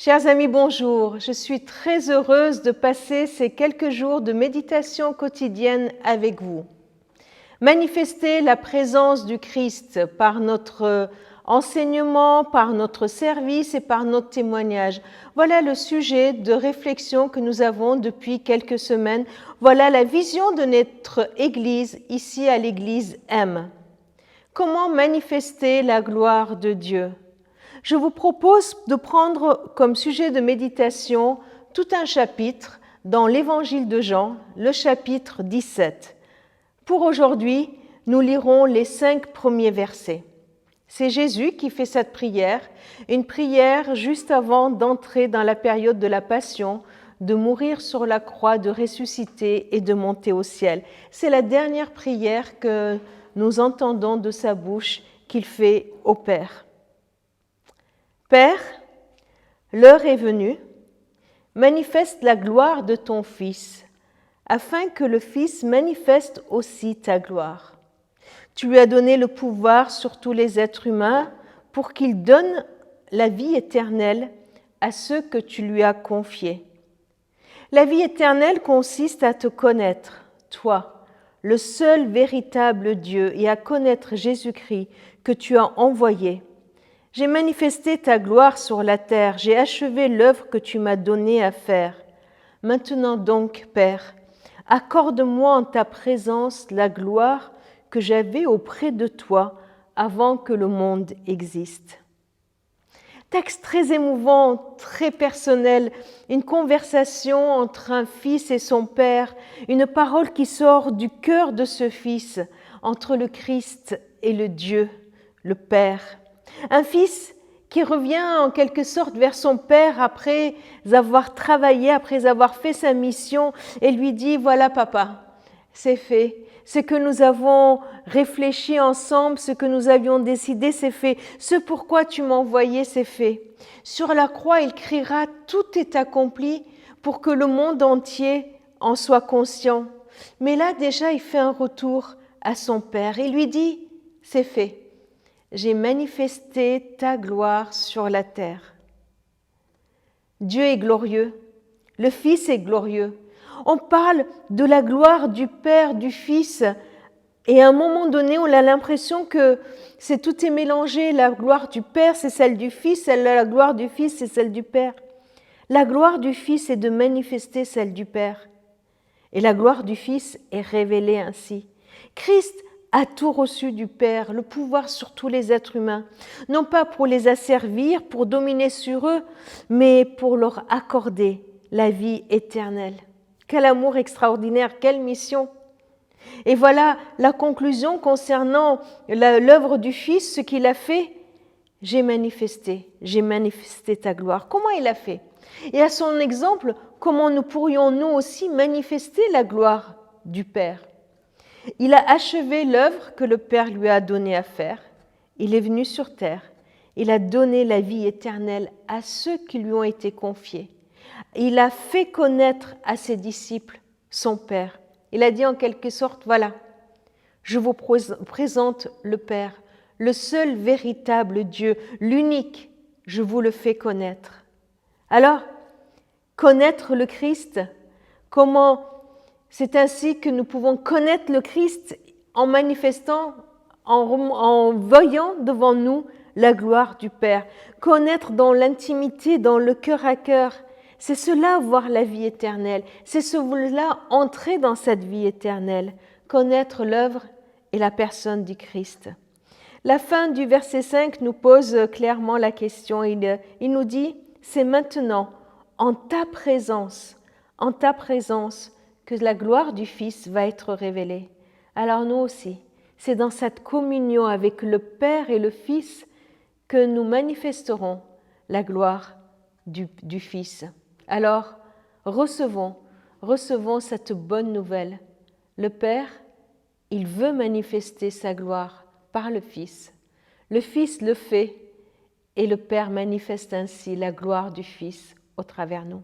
Chers amis, bonjour. Je suis très heureuse de passer ces quelques jours de méditation quotidienne avec vous. Manifester la présence du Christ par notre enseignement, par notre service et par notre témoignage. Voilà le sujet de réflexion que nous avons depuis quelques semaines. Voilà la vision de notre Église ici à l'Église M. Comment manifester la gloire de Dieu ? Je vous propose de prendre comme sujet de méditation tout un chapitre dans l'Évangile de Jean, le chapitre 17. Pour aujourd'hui, nous lirons les 5 premiers versets. C'est Jésus qui fait cette prière, une prière juste avant d'entrer dans la période de la Passion, de mourir sur la croix, de ressusciter et de monter au ciel. C'est la dernière prière que nous entendons de sa bouche qu'il fait au Père. Père, l'heure est venue, manifeste la gloire de ton Fils, afin que le Fils manifeste aussi ta gloire. Tu lui as donné le pouvoir sur tous les êtres humains pour qu'il donne la vie éternelle à ceux que tu lui as confiés. La vie éternelle consiste à te connaître, toi, le seul véritable Dieu, et à connaître Jésus-Christ que tu as envoyé. J'ai manifesté ta gloire sur la terre, j'ai achevé l'œuvre que tu m'as donnée à faire. Maintenant donc, Père, accorde-moi en ta présence la gloire que j'avais auprès de toi avant que le monde existe. Texte très émouvant, très personnel, une conversation entre un fils et son père, une parole qui sort du cœur de ce fils, entre le Christ et le Dieu, le Père. Un fils qui revient en quelque sorte vers son père après avoir travaillé, après avoir fait sa mission et lui dit « Voilà papa, c'est fait. Ce que nous avons réfléchi ensemble, ce que nous avions décidé, c'est fait. Ce pourquoi tu m'as envoyé, c'est fait. » Sur la croix, il criera « Tout est accompli » pour que le monde entier en soit conscient. Mais là déjà, il fait un retour à son père et lui dit « C'est fait. J'ai manifesté ta gloire sur la terre. » Dieu est glorieux, le Fils est glorieux. On parle de la gloire du Père, du Fils, et à un moment donné, on a l'impression que tout est mélangé. La gloire du Père, c'est celle du Fils, la gloire du Fils, c'est celle du Père. La gloire du Fils est de manifester celle du Père. Et la gloire du Fils est révélée ainsi. Christ a tout reçu du Père, le pouvoir sur tous les êtres humains, non pas pour les asservir, pour dominer sur eux, mais pour leur accorder la vie éternelle. Quel amour extraordinaire, quelle mission! Et voilà la conclusion concernant l'œuvre du Fils, ce qu'il a fait. J'ai manifesté ta gloire. Comment il a fait? Et à son exemple, comment nous pourrions nous aussi manifester la gloire du Père? Il a achevé l'œuvre que le Père lui a donnée à faire. Il est venu sur terre. Il a donné la vie éternelle à ceux qui lui ont été confiés. Il a fait connaître à ses disciples son Père. Il a dit en quelque sorte, voilà, je vous présente le Père, le seul véritable Dieu, l'unique, je vous le fais connaître. Alors, connaître le Christ, comment? C'est ainsi que nous pouvons connaître le Christ en manifestant, en voyant devant nous la gloire du Père. Connaître dans l'intimité, dans le cœur à cœur, c'est cela voir la vie éternelle. C'est cela entrer dans cette vie éternelle, connaître l'œuvre et la personne du Christ. La fin du verset 5 nous pose clairement la question. Il nous dit, c'est maintenant, en ta présence, que la gloire du Fils va être révélée. Alors nous aussi, c'est dans cette communion avec le Père et le Fils que nous manifesterons la gloire du Fils. Alors, recevons cette bonne nouvelle. Le Père, il veut manifester sa gloire par le Fils. Le Fils le fait et le Père manifeste ainsi la gloire du Fils au travers de nous.